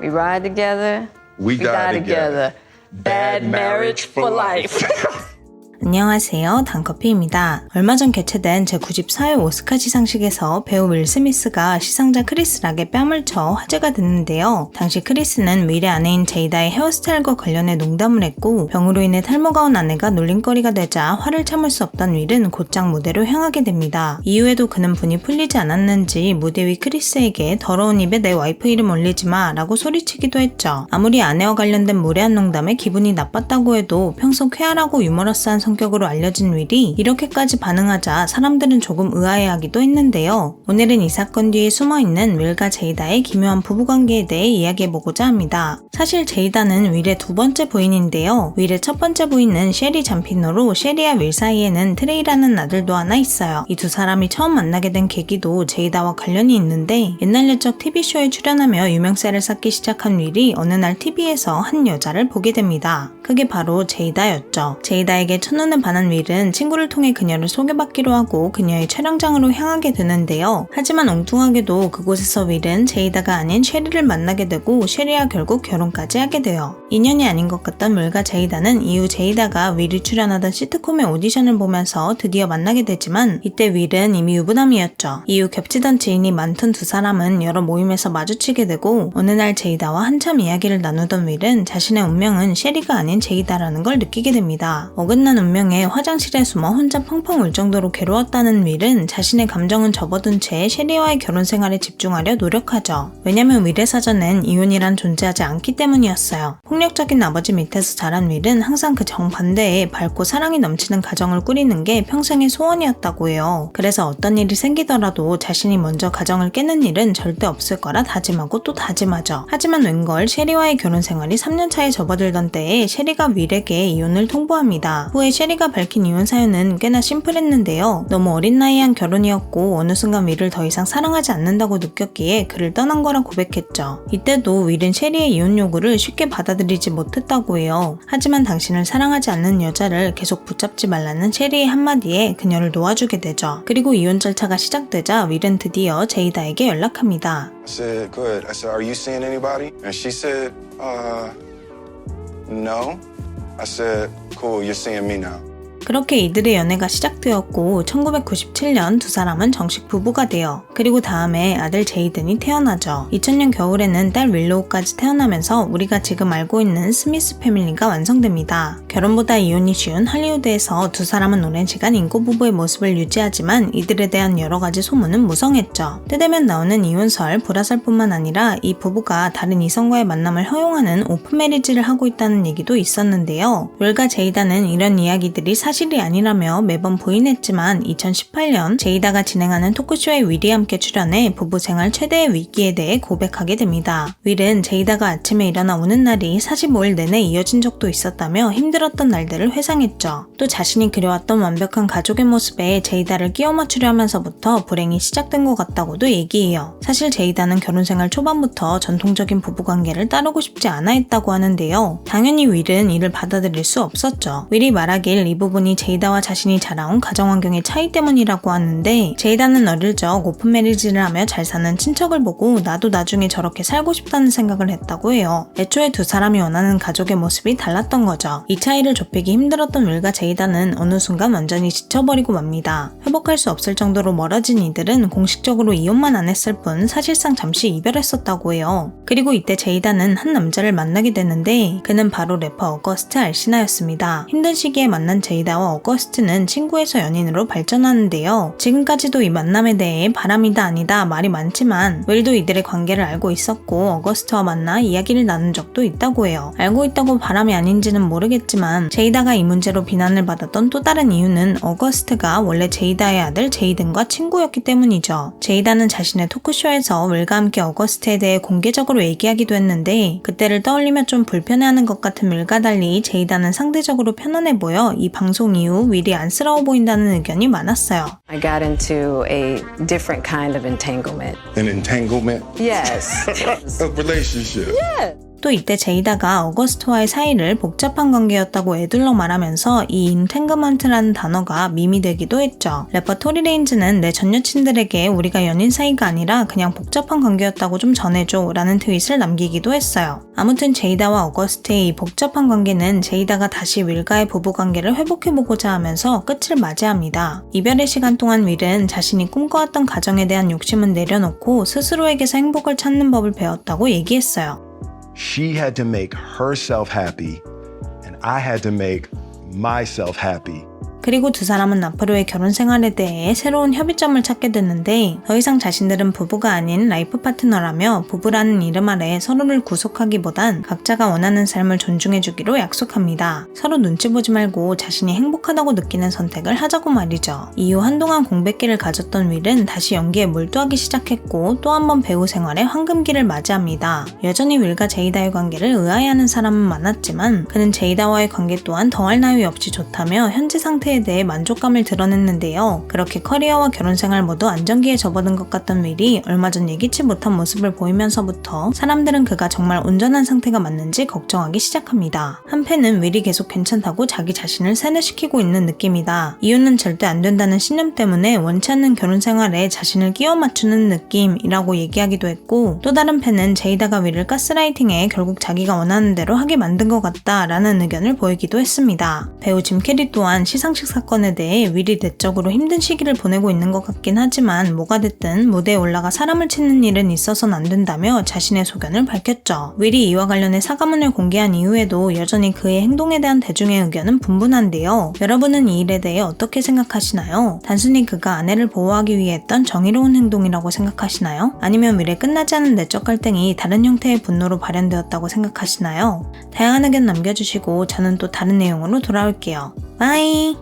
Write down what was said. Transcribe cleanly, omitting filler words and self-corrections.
We ride together. We die together. Bad marriage for life. 안녕하세요. 단커피입니다. 얼마 전 개최된 제94회 오스카 시상식에서 배우 윌 스미스가 시상자 크리스 락의 뺨을 쳐 화제가 됐는데요. 당시 크리스는 윌의 아내인 제이다의 헤어스타일과 관련해 농담을 했고 병으로 인해 탈모가 온 아내가 놀림거리가 되자 화를 참을 수 없던 윌은 곧장 무대로 향하게 됩니다. 이후에도 그는 분이 풀리지 않았는지 무대 위 크리스에게 더러운 입에 내 와이프 이름 올리지 마 라고 소리치기도 했죠. 아무리 아내와 관련된 무례한 농담에 기분이 나빴다고 해도 평소 쾌활하고 유머러스한 성격으로 알려진 윌이 이렇게까지 반응하자 사람들은 조금 의아해하기도 했는데요. 오늘은 이 사건 뒤에 숨어있는 윌과 제이다의 기묘한 부부관계에 대해 이야기해보고자 합니다. 사실 제이다는 윌의 두 번째 부인인데요. 윌의 첫 번째 부인은 셰리 잠피노로 셰리와 윌 사이에는 트레이라는 아들도 하나 있어요. 이 두 사람이 처음 만나게 된 계기도 제이다와 관련이 있는데 옛날 옛적 TV쇼에 출연하며 유명세를 쌓기 시작한 윌이 어느 날 TV에서 한 여자를 보게 됩니다. 그게 바로 제이다였죠. 제이다에게 첫눈에 반한 윌은 친구를 통해 그녀를 소개받기로 하고 그녀의 촬영장으로 향하게 되는데요. 하지만 엉뚱하게도 그곳에서 윌은 제이다가 아닌 셰리를 만나게 되고 셰리와 결국 결혼까지 하게 돼요. 인연이 아닌 것 같던 윌과 제이다는 이후 제이다가 윌이 출연하던 시트콤의 오디션을 보면서 드디어 만나게 되지만 이때 윌은 이미 유부남이었죠. 이후 겹치던 지인이 많던 두 사람은 여러 모임에서 마주치게 되고 어느 날 제이다와 한참 이야기를 나누던 윌은 자신의 운명은 셰리가 아닌 제이다라는 걸 느끼게 됩니다. 어긋난 운명에 화장실에 숨어 혼자 펑펑 울 정도로 괴로웠다는 윌은 자신의 감정은 접어둔 채 셰리와의 결혼 생활에 집중하려 노력하죠. 왜냐면 윌의 사전엔 이혼이란 존재하지 않기 때문이었어요. 폭력적인 아버지 밑에서 자란 윌은 항상 그 정반대에 밝고 사랑이 넘치는 가정을 꾸리는 게 평생의 소원이었다고 해요. 그래서 어떤 일이 생기더라도 자신이 먼저 가정을 깨는 일은 절대 없을 거라 다짐하고 또 다짐하죠. 하지만 웬걸 셰리와의 결혼 생활이 3년 차에 접어들던 때에 셰리가 윌에게 이혼을 통보합니다. 후에 셰리가 밝힌 이혼 사연은 꽤나 심플했는데요. 너무 어린 나이에 한 결혼이었고 어느 순간 윌을 더 이상 사랑하지 않는다고 느꼈기에 그를 떠난 거라 고백했죠. 이때도 윌은 셰리의 이혼 요구를 쉽게 받아들이지 못했다고 해요. 하지만 당신을 사랑하지 않는 여자를 계속 붙잡지 말라는 셰리의 한마디에 그녀를 놓아주게 되죠. 그리고 이혼 절차가 시작되자 윌은 드디어 제이다에게 연락합니다. I said, good. I said, are you seeing anybody? And she said, no. I said, cool, you're seeing me now. 그렇게 이들의 연애가 시작되었고 1997년 두 사람은 정식 부부가 돼요. 그리고 다음에 아들 제이든이 태어나죠. 2000년 겨울에는 딸 윌로우까지 태어나면서 우리가 지금 알고 있는 스미스 패밀리가 완성됩니다. 결혼보다 이혼이 쉬운 할리우드에서 두 사람은 오랜 시간 인고 부부의 모습을 유지하지만 이들에 대한 여러 가지 소문은 무성했죠. 때 되면 나오는 이혼설, 불화설뿐만 아니라 이 부부가 다른 이성과의 만남을 허용하는 오픈 매리지를 하고 있다는 얘기도 있었는데요. 윌과 제이다는 이런 이야기들이 사실이 아니라며 매번 부인했지만 2018년 제이다가 진행하는 토크쇼에 윌이 함께 출연해 부부 생활 최대의 위기에 대해 고백하게 됩니다. 윌은 제이다가 아침에 일어나 우는 날이 45일 내내 이어진 적도 있었다며 힘들었던 날들을 회상했죠. 또 자신이 그려왔던 완벽한 가족의 모습에 제이다를 끼워 맞추려 하면서부터 불행이 시작된 것 같다고도 얘기해요. 사실 제이다는 결혼 생활 초반부터 전통적인 부부관계를 따르고 싶지 않아 했다고 하는데요. 당연히 윌은 이를 받아들일 수 없었죠. 윌이 말하길 이 부분이 제이다와 자신이 자라온 가정환경의 차이 때문이라고 하는데 제이다는 어릴 적 오픈 매리지를 하며 잘 사는 친척을 보고 나도 나중에 저렇게 살고 싶다는 생각을 했다고 해요. 애초에 두 사람이 원하는 가족의 모습이 달랐던 거죠. 이 차이를 좁히기 힘들었던 윌과 제이다는 어느 순간 완전히 지쳐버리고 맙니다. 회복할 수 없을 정도로 멀어진 이들은 공식적으로 이혼만 안 했을 뿐 사실상 잠시 이별했었다고 해요. 그리고 이때 제이다는 한 남자를 만나게 되는데 그는 바로 래퍼 어거스트 알시나였습니다. 힘든 시기에 만난 제이다와 어거스트는 친구에서 연인으로 발전하는데요. 지금까지도 이 만남에 대해 바람이다 아니다 말이 많지만 윌도 이들의 관계를 알고 있었고 어거스트와 만나 이야기를 나눈 적도 있다고 해요. 알고 있다고 바람이 아닌지는 모르겠지만 제이다가 이 문제로 비난을 받았던 또 다른 이유는 어거스트가 원래 제이다의 아들 제이든과 친구였기 때문이죠. 제이다는 자신의 토크쇼에서 윌과 함께 어거스트에 대해 공개적으로 얘기하기도 했는데 그때를 떠올리며 좀 불편해하는 것 같은 윌과 달리 제이다는 상대적으로 편안해 보여 이 방송 이후 윌이 안쓰러워 보인다는 의견이 많았어요. I got into a different kind of entanglement. An entanglement? Yes. A relationship? Yeah. 또 이때 제이다가 어거스트와의 사이를 복잡한 관계였다고 애둘러 말하면서 이 인탱그먼트라는 단어가 밈이 되기도 했죠. 래퍼 토리 레인즈는 내 전 여친들에게 우리가 연인 사이가 아니라 그냥 복잡한 관계였다고 좀 전해줘 라는 트윗을 남기기도 했어요. 아무튼 제이다와 어거스트의 이 복잡한 관계는 제이다가 다시 윌과의 부부관계를 회복해보고자 하면서 끝을 맞이합니다. 이별의 시간 동안 윌은 자신이 꿈꿔왔던 가정에 대한 욕심은 내려놓고 스스로에게서 행복을 찾는 법을 배웠다고 얘기했어요. She had to make herself happy, and I had to make myself happy. 그리고 두 사람은 앞으로의 결혼 생활에 대해 새로운 협의점을 찾게 됐는데 더 이상 자신들은 부부가 아닌 라이프 파트너라며 부부라는 이름 아래 서로를 구속하기보단 각자가 원하는 삶을 존중해주기로 약속합니다. 서로 눈치 보지 말고 자신이 행복하다고 느끼는 선택을 하자고 말이죠. 이후 한동안 공백기를 가졌던 윌은 다시 연기에 몰두하기 시작했고 또 한 번 배우 생활에 황금기를 맞이합니다. 여전히 윌과 제이다의 관계를 의아해하는 사람은 많았지만 그는 제이다와의 관계 또한 더할 나위 없이 좋다며 현재 상태에 대해 만족감을 드러냈는데요. 그렇게 커리어와 결혼생활 모두 안정기에 접어든 것 같던 윌이 얼마 전 예기치 못한 모습을 보이면서부터 사람들은 그가 정말 온전한 상태가 맞는지 걱정하기 시작합니다. 한편은 윌이 계속 괜찮다고 자기 자신을 세뇌시키고 있는 느낌이다. 이유는 절대 안 된다는 신념 때문에 원치 않는 결혼생활에 자신을 끼워 맞추는 느낌이라고 얘기하기도 했고 또 다른 팬은 제이다가 윌을 가스라이팅해 결국 자기가 원하는 대로 하게 만든 것 같다라는 의견을 보이기도 했습니다. 배우 짐 캐리 또한 시상식 사건에 대해 윌이 내적으로 힘든 시기를 보내고 있는 것 같긴 하지만 뭐가 됐든 무대에 올라가 사람을 치는 일은 있어서는 안 된다며 자신의 소견을 밝혔죠. 윌이 이와 관련해 사과문을 공개한 이후에도 여전히 그의 행동에 대한 대중의 의견은 분분한데요. 여러분은 이 일에 대해 어떻게 생각하시나요? 단순히 그가 아내를 보호하기 위해 했던 정의로운 행동이라고 생각하시나요? 아니면 윌의 끝나지 않은 내적 갈등이 다른 형태의 분노로 발현되었다고 생각하시나요? 다양한 의견 남겨주시고 저는 또 다른 내용으로 돌아올게요. 바이!